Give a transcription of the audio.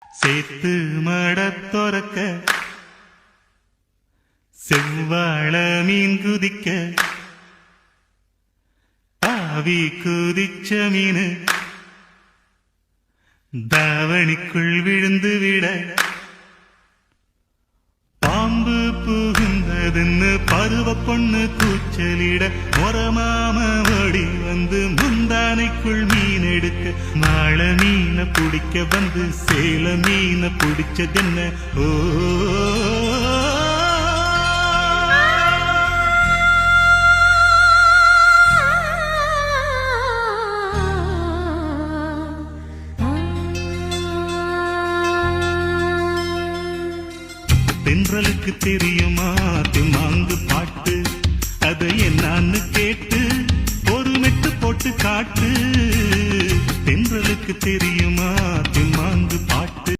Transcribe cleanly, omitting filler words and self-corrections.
சேத்து மடத்தொரக்க செவ்வாழ மீன் குதிக்க ஆவி குதிச்ச மீனு தாவணிக்குள் விழுந்து விட பாம்பு புகுந்ததுன்னு பருவ பொண்ணு கூச்சலிட மொரமாம ஓடி வந்து முந்தானைக்குள் மீன் எடுக்க மாள மீன பிடிக்க வந்து சேல மீன பிடிச்சதென்ன ஓ தென்றலுக்கு தெரியுமா திமாங்கு பாட்டு அது என்னான்னு கேட்டு ஒரு மெட்டு போட்டு காட்டு தென்றலுக்கு தெரியுமா